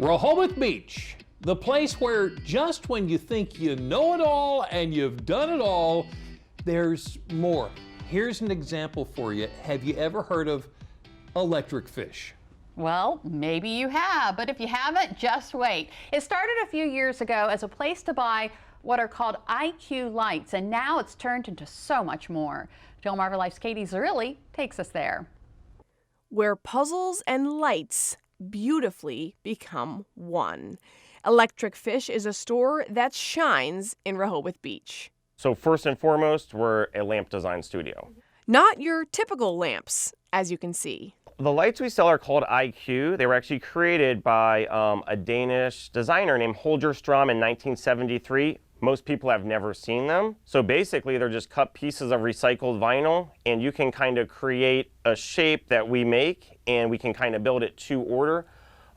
Rehoboth Beach, the place where just when you think you know it all and you've done it all, there's more. Here's an example for you. Have you ever heard of electric fish? Well, maybe you have, but if you haven't, just wait. It started a few years ago as a place to buy what are called IQ lights, and now it's turned into so much more. Delmarva Life's Katie Zerilli takes us there. Where puzzles and lights beautifully become one. Electric Fish is a store that shines in Rehoboth Beach. So first and foremost, we're a lamp design studio. Not your typical lamps, as you can see. The lights we sell are called IQ. They were actually created by a Danish designer named Holger Strom in 1973. Most people have never seen them. So basically, they're just cut pieces of recycled vinyl, and you can kind of create a shape that we make, and we can kind of build it to order.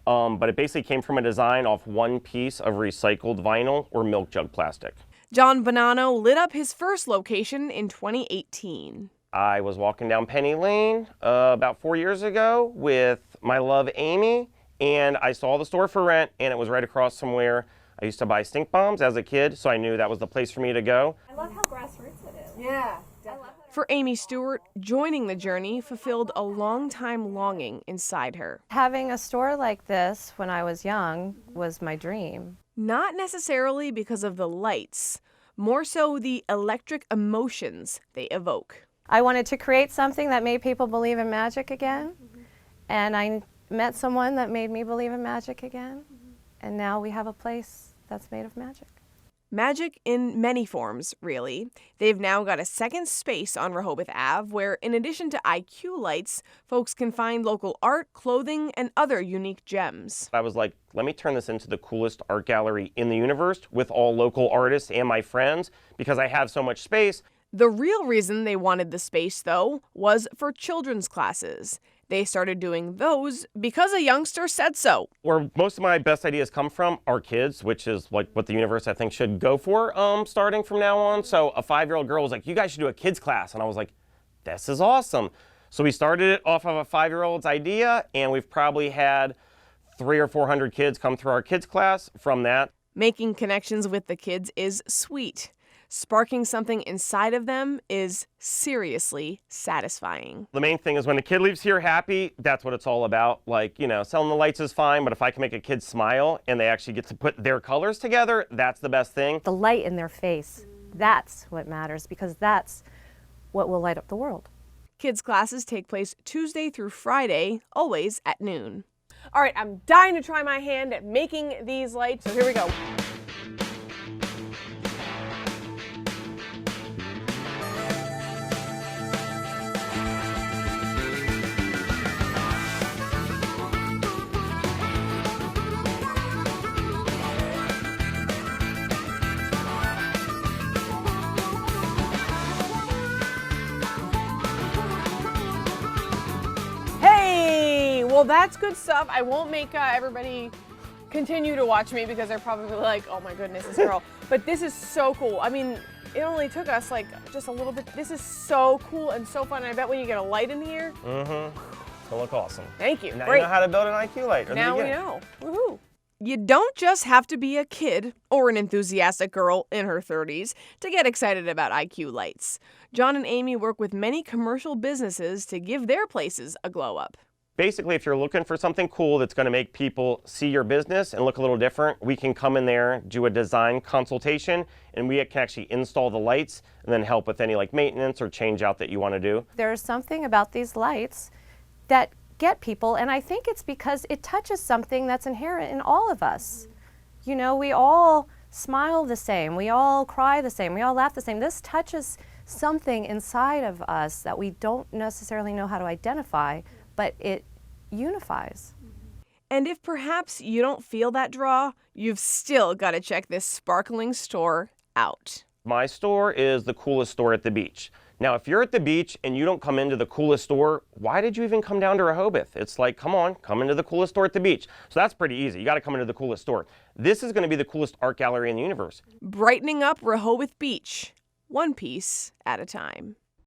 But it basically came from a design off one piece of recycled vinyl or milk jug plastic. John Bonanno lit up his first location in 2018. I was walking down Penny Lane about 4 years ago with my love Amy, and I saw the store for rent, and it was right across from where I used to buy stink bombs as a kid, so I knew that was the place for me to go. I love how grassroots it is. Yeah. For Amy Stewart, joining the journey fulfilled a long-time longing inside her. Having a store like this when I was young was my dream. Not necessarily because of the lights, more so the electric emotions they evoke. I wanted to create something that made people believe in magic again, and I met someone that made me believe in magic again, and now we have a place that's made of magic. Magic in many forms, really. They've now got a second space on Rehoboth Ave where, in addition to IQ lights, folks can find local art, clothing, and other unique gems. I was like, let me turn this into the coolest art gallery in the universe with all local artists and my friends because I have so much space. The real reason they wanted the space, though, was for children's classes. They started doing those because a youngster said so. Where most of my best ideas come from are kids, which is like what the universe I think should go for starting from now on. So a 5-year-old girl was like, you guys should do a kids class. And I was like, this is awesome. So we started it off of a 5-year-old's idea, and we've probably had 300 or 400 kids come through our kids class from that. Making connections with the kids is sweet. Sparking something inside of them is seriously satisfying. The main thing is when the kid leaves here happy, that's what it's all about. Like, you know, selling the lights is fine, but if I can make a kid smile and they actually get to put their colors together, that's the best thing. The light in their face, that's what matters, because that's what will light up the world. Kids classes take place Tuesday through Friday, always at noon. All right, I'm dying to try my hand at making these lights, so here we go. Well, that's good stuff. I won't make everybody continue to watch me because they're probably like, oh my goodness, this girl. But this is so cool. I mean, it only took us like just a little bit. This is so cool and so fun. And I bet when you get a light in here. It'll look awesome. Thank you. Now Great. you know how to build an IQ light. Now we know. Woohoo. You don't just have to be a kid or an enthusiastic girl in her 30s to get excited about IQ lights. John and Amy work with many commercial businesses to give their places a glow up. Basically, if you're looking for something cool that's going to make people see your business and look a little different, we can come in there, do a design consultation, and we can actually install the lights and then help with any like maintenance or change out that you want to do. There's something about these lights that get people, and I think it's because it touches something that's inherent in all of us. You know, we all smile the same, we all cry the same, we all laugh the same. This touches something inside of us that we don't necessarily know how to identify, but it unifies. And if perhaps you don't feel that draw, you've still got to check this sparkling store out. My store is the coolest store at the beach. Now, if you're at the beach and you don't come into the coolest store, why did you even come down to Rehoboth? It's like, come on, come into the coolest store at the beach. So that's pretty easy. You got to come into the coolest store. This is going to be the coolest art gallery in the universe. Brightening up Rehoboth Beach, one piece at a time.